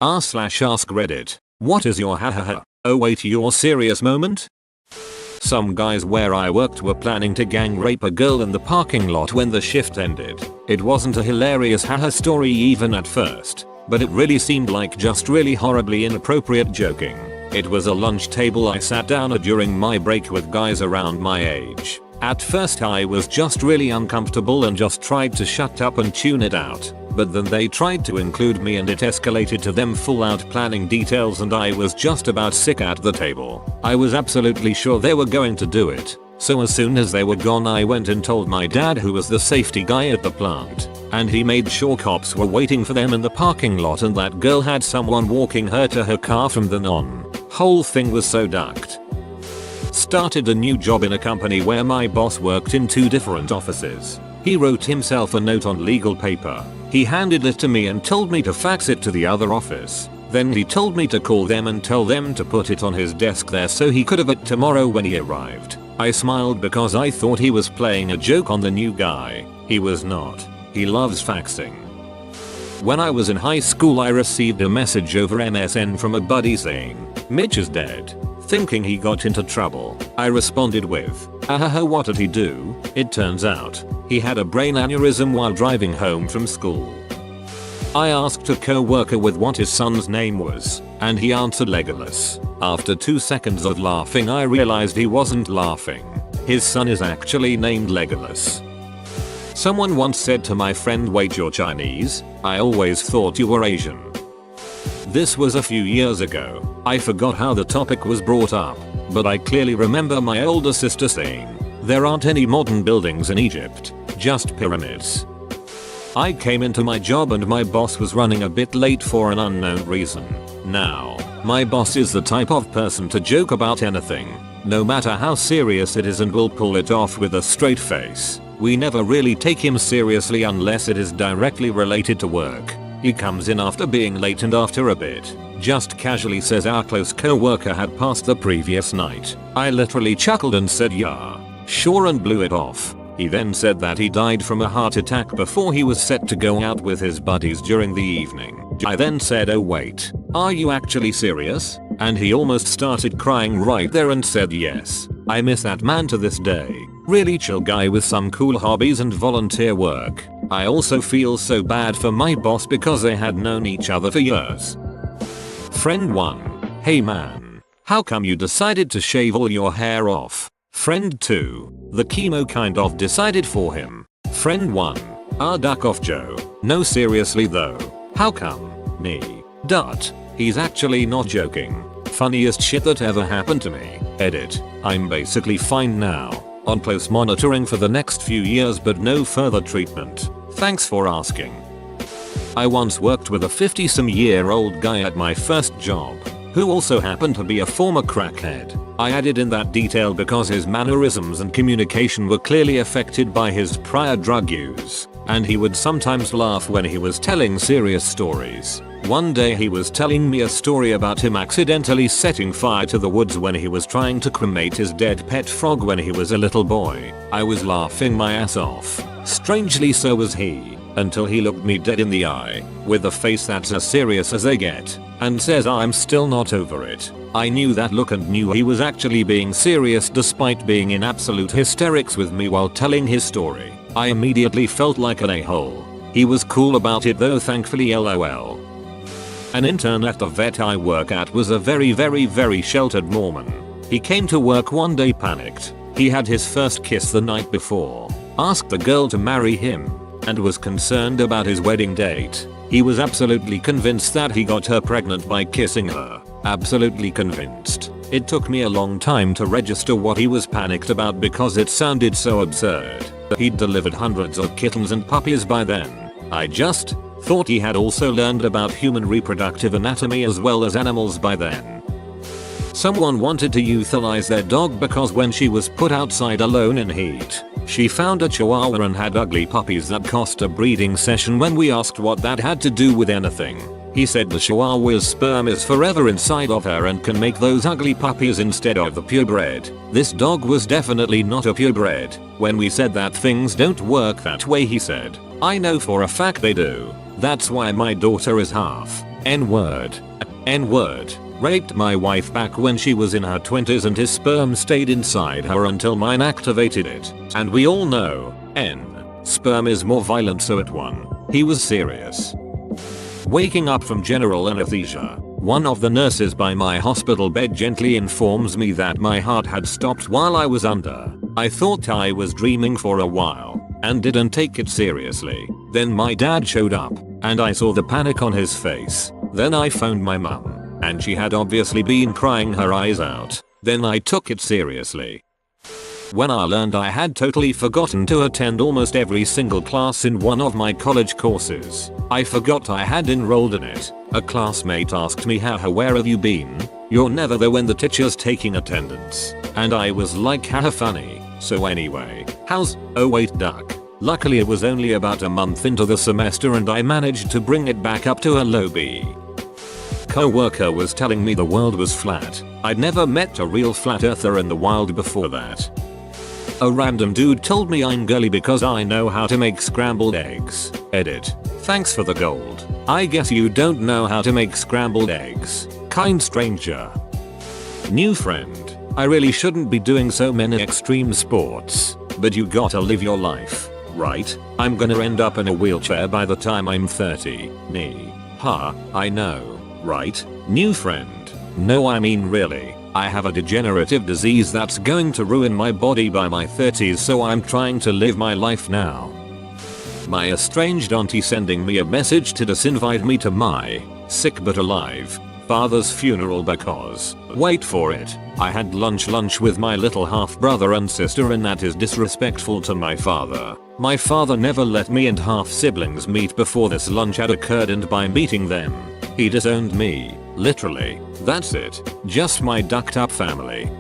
r/AskReddit. What is your hahaha, oh wait, your serious moment? Some guys where I worked were planning to gang rape a girl in the parking lot when the shift ended. It wasn't a hilarious haha story even at first, but it really seemed like just really horribly inappropriate joking. It was a lunch table I sat down at during my break with guys around my age. At first I was just really uncomfortable and just tried to shut up and tune it out. But then they tried to include me and it escalated to them full out planning details and I was just about sick at the table. I was absolutely sure they were going to do it. So as soon as they were gone I went and told my dad, who was the safety guy at the plant. And he made sure cops were waiting for them in the parking lot and that girl had someone walking her to her car from then on. Whole thing was so ducked. Started a new job in a company where my boss worked in 2 different offices. He wrote himself a note on legal paper. He handed it to me and told me to fax it to the other office. Then he told me to call them and tell them to put it on his desk there so he could have it tomorrow when he arrived. I smiled because I thought he was playing a joke on the new guy. He was not. He loves faxing. When I was in high school I received a message over MSN from a buddy saying, "Mitch is dead." Thinking he got into trouble, I responded with, "Ahaha, what did he do?" It turns out, he had a brain aneurysm while driving home from school. I asked a co-worker with what his son's name was, and he answered Legolas. After 2 seconds of laughing I realized he wasn't laughing. His son is actually named Legolas. Someone once said to my friend, "Wait, you're Chinese? I always thought you were Asian." This was a few years ago. I forgot how the topic was brought up, but I clearly remember my older sister saying, "There aren't any modern buildings in Egypt, just pyramids." I came into my job and my boss was running a bit late for an unknown reason. Now, my boss is the type of person to joke about anything, no matter how serious it is, and will pull it off with a straight face. We never really take him seriously unless it is directly related to work. He comes in after being late and after a bit, just casually says our close co-worker had passed the previous night. I literally chuckled and said yeah, sure, and blew it off. He then said that he died from a heart attack before he was set to go out with his buddies during the evening. I then said, "Oh wait, are you actually serious?" And he almost started crying right there and said yes. I miss that man to this day. Really chill guy with some cool hobbies and volunteer work. I also feel so bad for my boss because they had known each other for years. Friend 1. Hey man, how come you decided to shave all your hair off? Friend 2. The chemo kind of decided for him. Friend 1. Duck off Joe. No, seriously though. How come? Me. Dot. He's actually not joking. Funniest shit that ever happened to me. Edit. I'm basically fine now. On close monitoring for the next few years but no further treatment. Thanks for asking. I once worked with a 50-some-year-old guy at my first job, who also happened to be a former crackhead. I added in that detail because his mannerisms and communication were clearly affected by his prior drug use, and he would sometimes laugh when he was telling serious stories. One day he was telling me a story about him accidentally setting fire to the woods when he was trying to cremate his dead pet frog when he was a little boy. I was laughing my ass off. Strangely so was he, until he looked me dead in the eye, with a face that's as serious as they get, and says, "I'm still not over it." I knew that look and knew he was actually being serious despite being in absolute hysterics with me while telling his story. I immediately felt like an a-hole. He was cool about it though, thankfully, lol. An intern at the vet I work at was a very sheltered Mormon. He came to work one day panicked. He had his first kiss the night before, asked the girl to marry him, and was concerned about his wedding date. He was absolutely convinced that he got her pregnant by kissing her. Absolutely convinced. It took me a long time to register what he was panicked about because it sounded so absurd. He'd delivered hundreds of kittens and puppies by then. I just thought he had also learned about human reproductive anatomy as well as animals by then. Someone wanted to euthanize their dog because when she was put outside alone in heat, she found a chihuahua and had ugly puppies that cost a breeding session. When we asked what that had to do with anything, he said the chihuahua's sperm is forever inside of her and can make those ugly puppies instead of the purebred. This dog was definitely not a purebred. When we said that things don't work that way, he said, "I know for a fact they do. That's why my daughter is half." N-word. N-word. Raped my wife back when she was in her 20s and his sperm stayed inside her until mine activated it. And we all know, sperm is more violent, so it won. He was serious. Waking up from general anesthesia, one of the nurses by my hospital bed gently informs me that my heart had stopped while I was under. I thought I was dreaming for a while and didn't take it seriously. Then my dad showed up and I saw the panic on his face. Then I phoned my mum and she had obviously been crying her eyes out. Then I took it seriously. When I learned I had totally forgotten to attend almost every single class in one of my college courses, I forgot I had enrolled in it. A classmate asked me, haha, where have you been? You're never there when the teacher's taking attendance. And I was like, haha, funny. So anyway, oh wait, duck. Luckily it was only about a month into the semester and I managed to bring it back up to a low B. Co-worker was telling me the world was flat. I'd never met a real flat earther in the wild before that. A random dude told me I'm girly because I know how to make scrambled eggs. Edit. Thanks for the gold. I guess you don't know how to make scrambled eggs. Kind stranger. New friend. I really shouldn't be doing so many extreme sports, but you gotta live your life, right? I'm gonna end up in a wheelchair by the time I'm 30. Me. Ha, I know, right? New friend. No, I mean really. I have a degenerative disease that's going to ruin my body by my 30s, so I'm trying to live my life now. My estranged auntie sending me a message to disinvite me to my sick but alive father's funeral because, wait for it, I had lunch with my little half brother and sister, and that is disrespectful to my father. My father never let me and half siblings meet before this lunch had occurred, and by meeting them, he disowned me. Literally. That's it. Just my ducked up family.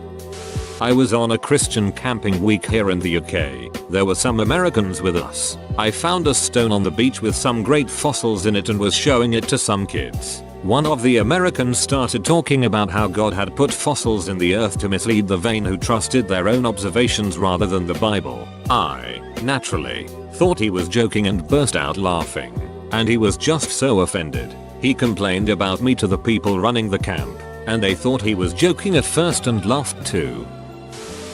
I was on a Christian camping week here in the UK. There were some Americans with us. I found a stone on the beach with some great fossils in it and was showing it to some kids. One of the Americans started talking about how God had put fossils in the earth to mislead the vain who trusted their own observations rather than the Bible. I, naturally, thought he was joking and burst out laughing. And he was just so offended. He complained about me to the people running the camp, and they thought he was joking at first and laughed too.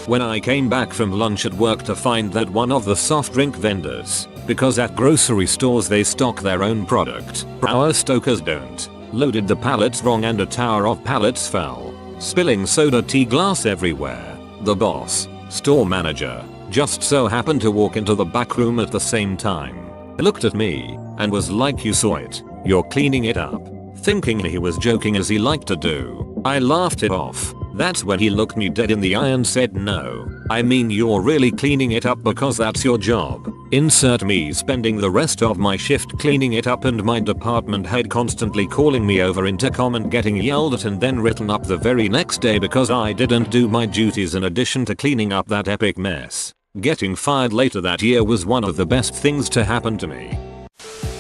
When I came back from lunch at work to find that one of the soft drink vendors, because at grocery stores they stock their own product, our Stokers don't, loaded the pallets wrong and a tower of pallets fell, spilling soda tea glass everywhere. The boss, store manager, just so happened to walk into the back room at the same time, looked at me, and was like, you saw it, you're cleaning it up. Thinking he was joking as he liked to do. I laughed it off. That's when he looked me dead in the eye and said, no, I mean you're really cleaning it up because that's your job. Insert me spending the rest of my shift cleaning it up and my department head constantly calling me over intercom and getting yelled at and then written up the very next day because I didn't do my duties in addition to cleaning up that epic mess. Getting fired later that year was one of the best things to happen to me.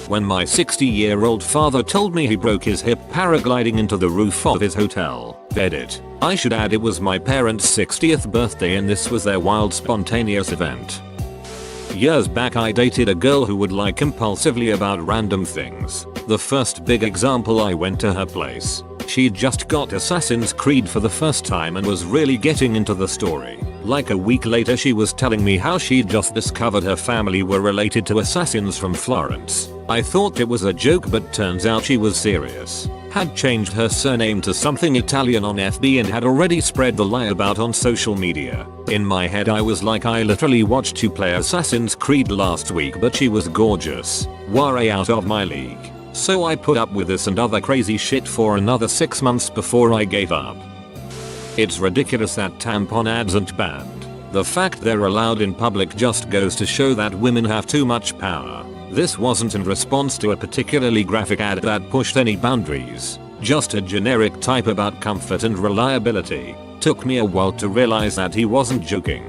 When my 60-year-old father told me he broke his hip paragliding into the roof of his hotel. Edit. I should add it was my parents' 60th birthday and this was their wild spontaneous event. Years back I dated a girl who would lie compulsively about random things. The first big example, I went to her place. She'd just got Assassin's Creed for the first time and was really getting into the story. Like a week later she was telling me how she'd just discovered her family were related to assassins from Florence. I thought it was a joke but turns out she was serious. Had changed her surname to something Italian on FB and had already spread the lie about on social media. In my head I was like, I literally watched you play Assassin's Creed last week, but she was gorgeous. Way out of my league. So I put up with this and other crazy shit for another 6 months before I gave up. It's ridiculous that tampon ads aren't banned. The fact they're allowed in public just goes to show that women have too much power. This wasn't in response to a particularly graphic ad that pushed any boundaries, just a generic type about comfort and reliability. Took me a while to realize that he wasn't joking.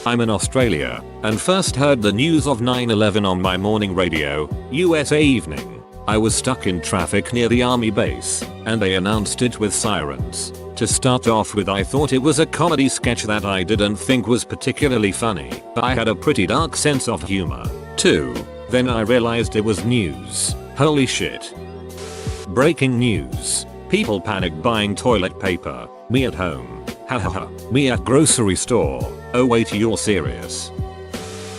I'm in Australia, and first heard the news of 9/11 on my morning radio, USA evening. I was stuck in traffic near the army base, and they announced it with sirens. To start off with, I thought it was a comedy sketch that I didn't think was particularly funny, but I had a pretty dark sense of humor, too. Then I realized it was news. Holy shit. Breaking news. People panic buying toilet paper. Me at home. Hahaha. Me at grocery store. Oh wait, you're serious.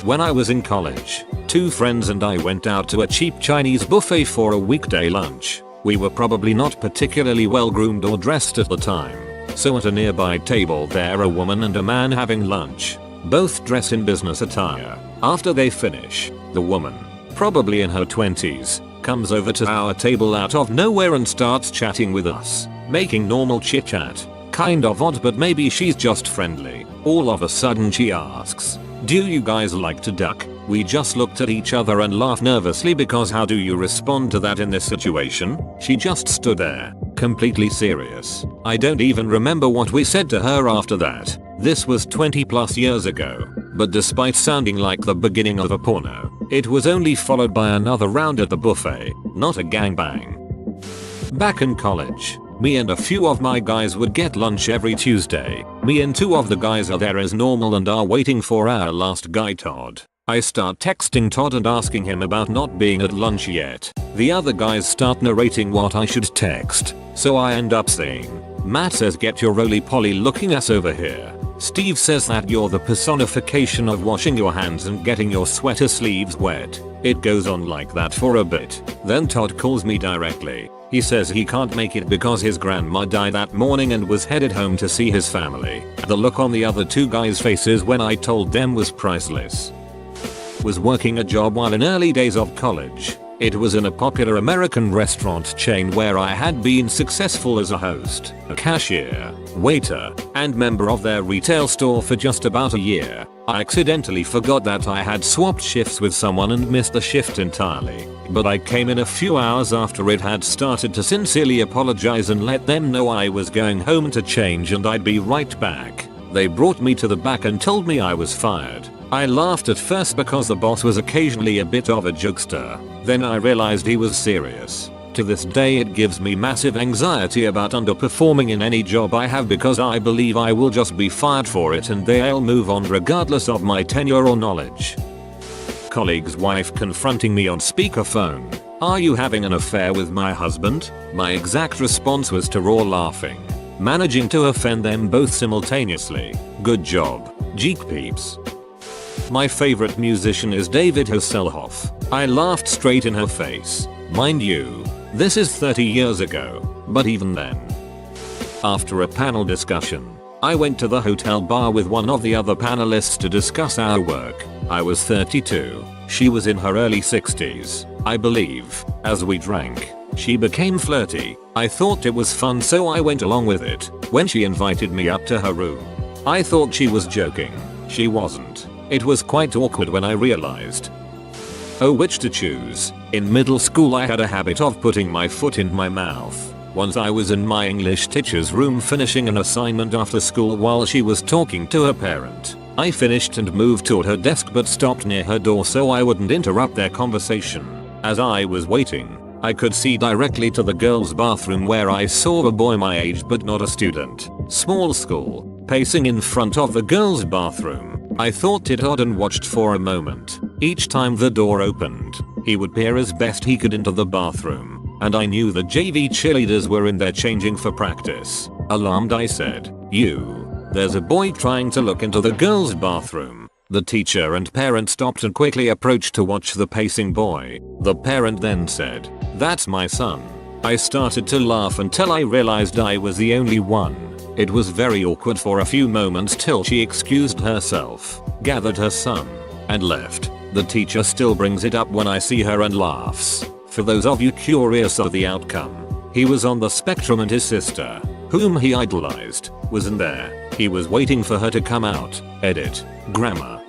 When I was in college, 2 friends and I went out to a cheap Chinese buffet for a weekday lunch. We were probably not particularly well groomed or dressed at the time. So at a nearby table there a woman and a man having lunch. Both dress in business attire. After they finish, the woman, probably in her 20s, comes over to our table out of nowhere and starts chatting with us, making normal chit chat. Kind of odd, but maybe she's just friendly. All of a sudden she asks, "Do you guys like to duck?" We just looked at each other and laughed nervously because how do you respond to that in this situation? She just stood there, completely serious. I don't even remember what we said to her after that. This was 20 plus years ago. But despite sounding like the beginning of a porno, it was only followed by another round at the buffet, not a gangbang. Back in college, me and a few of my guys would get lunch every Tuesday. Me and 2 of the guys are there as normal and are waiting for our last guy Todd. I start texting Todd and asking him about not being at lunch yet. The other guys start narrating what I should text, so I end up saying, "Matt says get your roly-poly looking ass over here. Steve says that you're the personification of washing your hands and getting your sweater sleeves wet." It goes on like that for a bit. Then Todd calls me directly. He says he can't make it because his grandma died that morning and was headed home to see his family. The look on the other 2 guys' faces when I told them was priceless. Was working a job while in early days of college. It was in a popular American restaurant chain where I had been successful as a host, a cashier, waiter, and member of their retail store for just about a year. I accidentally forgot that I had swapped shifts with someone and missed the shift entirely. But I came in a few hours after it had started to sincerely apologize and let them know I was going home to change and I'd be right back. They brought me to the back and told me I was fired. I laughed at first because the boss was occasionally a bit of a jokester. Then I realized he was serious. To this day it gives me massive anxiety about underperforming in any job I have because I believe I will just be fired for it and they'll move on regardless of my tenure or knowledge. Colleague's wife confronting me on speakerphone. "Are you having an affair with my husband?" My exact response was to roar laughing, managing to offend them both simultaneously. Good job, Geek peeps. My favorite musician is David Hasselhoff. I laughed straight in her face. Mind you, this is 30 years ago, but even then. After a panel discussion, I went to the hotel bar with one of the other panelists to discuss our work. I was 32. She was in her early 60s, I believe. As we drank, she became flirty. I thought it was fun so I went along with it. When she invited me up to her room, I thought she was joking. She wasn't. It was quite awkward when I realized. Oh, which to choose. In middle school I had a habit of putting my foot in my mouth. Once I was in my English teacher's room finishing an assignment after school while she was talking to her parent. I finished and moved toward her desk but stopped near her door so I wouldn't interrupt their conversation. As I was waiting, I could see directly to the girls' bathroom where I saw a boy my age but not a student, small school, pacing in front of the girls' bathroom. I thought it odd and watched for a moment. Each time the door opened, he would peer as best he could into the bathroom, and I knew the JV cheerleaders were in there changing for practice. Alarmed I said, "There's a boy trying to look into the girls' bathroom." The teacher and parent stopped and quickly approached to watch the pacing boy. The parent then said, "That's my son." I started to laugh until I realized I was the only one. It was very awkward for a few moments till she excused herself, gathered her son, and left. The teacher still brings it up when I see her and laughs. For those of you curious of the outcome, he was on the spectrum and his sister, whom he idolized, wasn't there. He was waiting for her to come out. Edit. Grammar.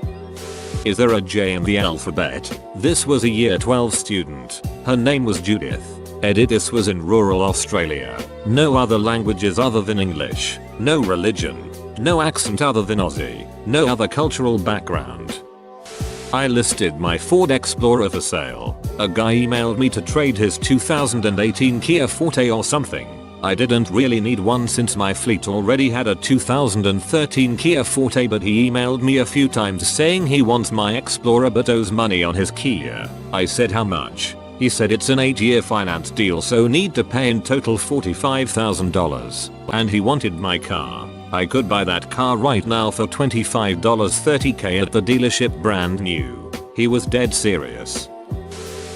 Is there a J in the alphabet? This was a year 12 student. Her name was Judith. Edit. This was in rural Australia. No other languages other than English. No religion. No accent other than Aussie. No other cultural background. I listed my Ford Explorer for sale. A guy emailed me to trade his 2018 Kia Forte or something. I didn't really need one since my fleet already had a 2013 Kia Forte, but he emailed me a few times saying he wants my Explorer but owes money on his Kia. I said how much. He said it's an 8-year finance deal, so need to pay in total $45,000. And he wanted my car. I could buy that car right now for $25, $30K at the dealership brand new. He was dead serious.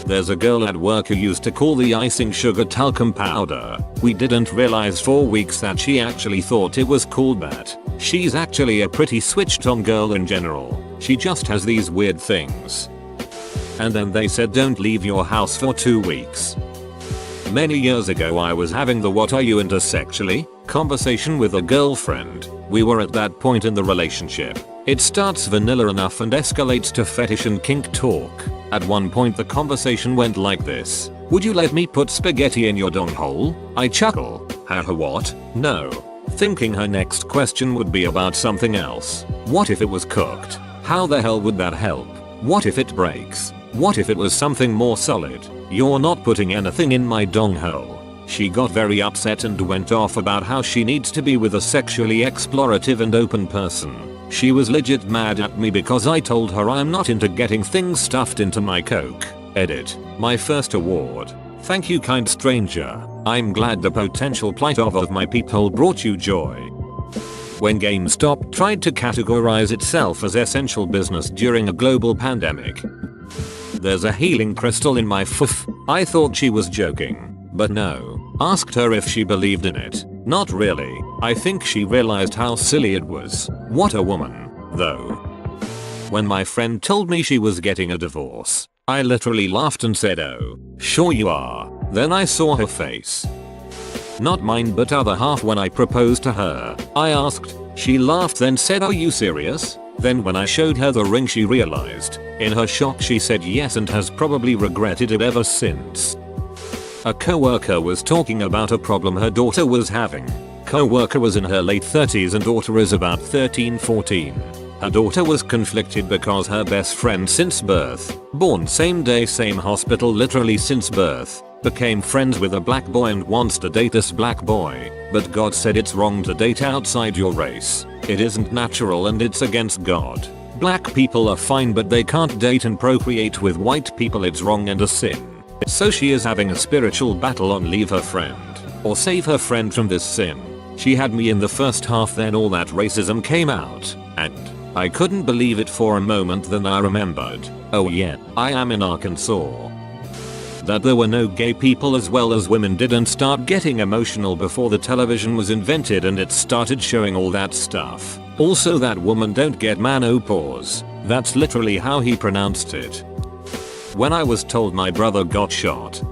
There's a girl at work who used to call the icing sugar talcum powder. We didn't realize for weeks that she actually thought it was called that. She's actually a pretty switched on girl in general. She just has these weird things. And then they said don't leave your house for 2 weeks. Many years ago I was having the "what are you into sexually?" conversation with a girlfriend. We were at that point in the relationship. It starts vanilla enough and escalates to fetish and kink talk. At one point the conversation went like this: "Would you let me put spaghetti in your dong hole?" I chuckle. Haha, what? No. Thinking her next question would be about something else. What if it was cooked? How the hell would that help? What if it breaks? What if it was something more solid? You're not putting anything in my dong hole. She got very upset and went off about how she needs to be with a sexually explorative and open person. She was legit mad at me because I told her I'm not into getting things stuffed into my coke. Edit. My first award. Thank you, kind stranger. I'm glad the potential plight of my people brought you joy. When GameStop tried to categorize itself as essential business during a global pandemic. There's a healing crystal in my I thought she was joking. But no. Asked her if she believed in it. Not really. I think she realized how silly it was. What a woman, though. When my friend told me she was getting a divorce, I literally laughed and said, "Oh, sure you are." Then I saw her face. Not mine but other half when I proposed to her. I asked. She laughed then said, "Are you serious?" Then when I showed her the ring she realized. In her shock she said yes and has probably regretted it ever since. A coworker was talking about a problem her daughter was having. Coworker was in her late 30s and daughter is about 13-14. Her daughter was conflicted because her best friend since birth, born same day same hospital literally since birth, became friends with a black boy and wants to date this black boy, but God said it's wrong to date outside your race. It isn't natural and it's against God. Black people are fine but they can't date and procreate with white people, it's wrong and a sin. So she is having a spiritual battle on leave her friend or save her friend from this sin. She had me in the first half, then all that racism came out and I couldn't believe it for a moment. Then I remembered, oh yeah, I am in Arkansas. That there were no gay people as well as women didn't start getting emotional before the television was invented and it started showing all that stuff. Also that woman don't get menopause. That's literally how he pronounced it. When I was told my brother got shot.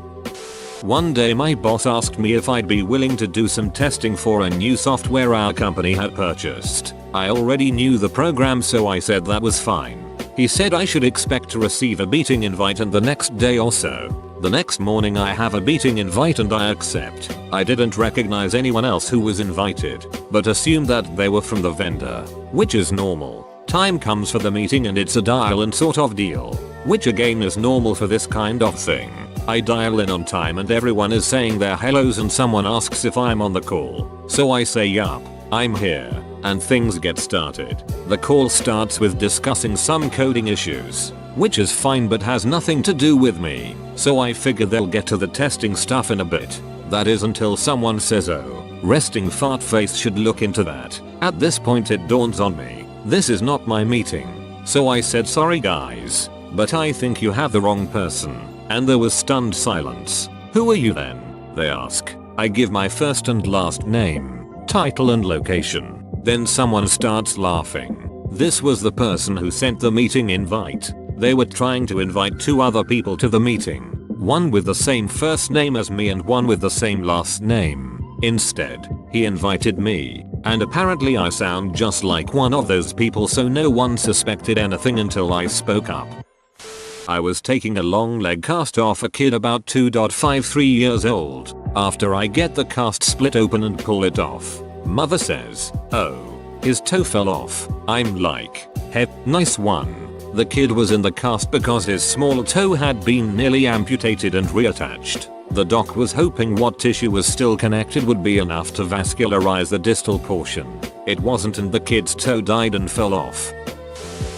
One day my boss asked me if I'd be willing to do some testing for a new software our company had purchased. I already knew the program so I said that was fine. He said I should expect to receive a meeting invite and the next day or so. The next morning I have a meeting invite and I accept. I didn't recognize anyone else who was invited, but assumed that they were from the vendor, which is normal. Time comes for the meeting and it's a dial in sort of deal, which again is normal for this kind of thing. I dial in on time and everyone is saying their hellos and someone asks if I'm on the call. So I say yup, I'm here, and things get started. The call starts with discussing some coding issues, which is fine but has nothing to do with me. So I figure they'll get to the testing stuff in a bit. That is until someone says, "Oh, resting fart face should look into that." At this point it dawns on me, this is not my meeting. So I said, "Sorry guys, but I think you have the wrong person." And there was stunned silence. "Who are you then?" they ask. I give my first and last name, title and location. Then someone starts laughing. This was the person who sent the meeting invite. They were trying to invite 2 other people to the meeting, one with the same first name as me and one with the same last name. Instead, he invited me, and apparently I sound just like one of those people, so no one suspected anything until I spoke up. I was taking a long leg cast off a kid about 2.53 years old. After I get the cast split open and pull it off, mother says, "Oh, his toe fell off." I'm like, "Hep, nice one." The kid was in the cast because his small toe had been nearly amputated and reattached. The doc was hoping what tissue was still connected would be enough to vascularize the distal portion. It wasn't and the kid's toe died and fell off.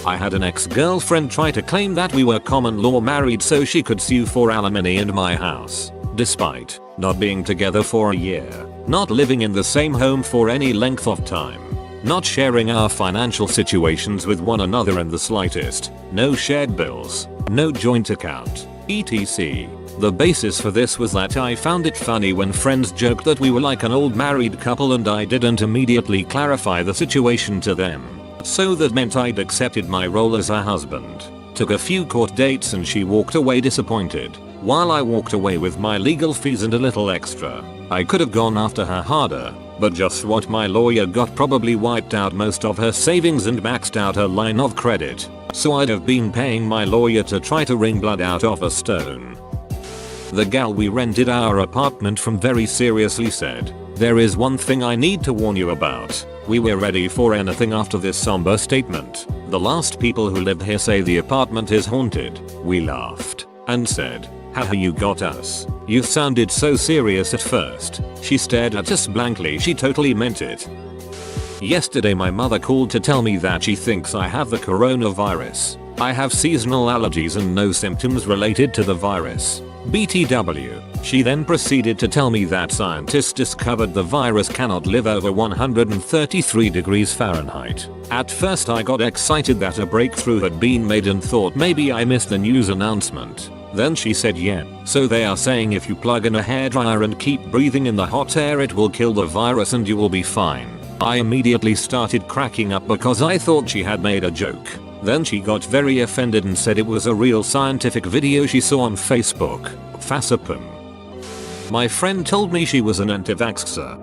I had an ex-girlfriend try to claim that we were common law married so she could sue for alimony in my house, despite not being together for a year, not living in the same home for any length of time, not sharing our financial situations with one another in the slightest, no shared bills, no joint account, etc. The basis for this was that I found it funny when friends joked that we were like an old married couple and I didn't immediately clarify the situation to them. So that meant I'd accepted my role as a husband, took a few court dates and she walked away disappointed, while I walked away with my legal fees and a little extra. I could have gone after her harder, but just what my lawyer got probably wiped out most of her savings and maxed out her line of credit, so I'd have been paying my lawyer to try to wring blood out of a stone. The gal we rented our apartment from very seriously said, "There is one thing I need to warn you about." We were ready for anything after this somber statement. "The last people who lived here say the apartment is haunted." We laughed and said, "Haha, you got us. You sounded so serious at first." She stared at us blankly. She totally meant it. Yesterday my mother called to tell me that she thinks I have the coronavirus. I have seasonal allergies and no symptoms related to the virus. BTW. She then proceeded to tell me that scientists discovered the virus cannot live over 133 degrees Fahrenheit. At first I got excited that a breakthrough had been made and thought maybe I missed the news announcement. Then she said, "Yeah, so they are saying if you plug in a hairdryer and keep breathing in the hot air it will kill the virus and you will be fine." I immediately started cracking up because I thought she had made a joke. Then she got very offended and said it was a real scientific video she saw on Facebook. Fassapum. My friend told me she was an anti-vaxxer.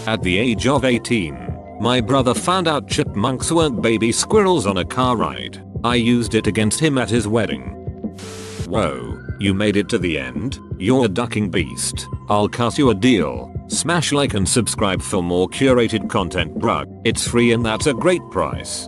At the age of 18, my brother found out chipmunks weren't baby squirrels on a car ride. I used it against him at his wedding. Whoa, you made it to the end? You're a ducking beast. I'll cut you a deal. Smash like and subscribe for more curated content, bruh. It's free and that's a great price.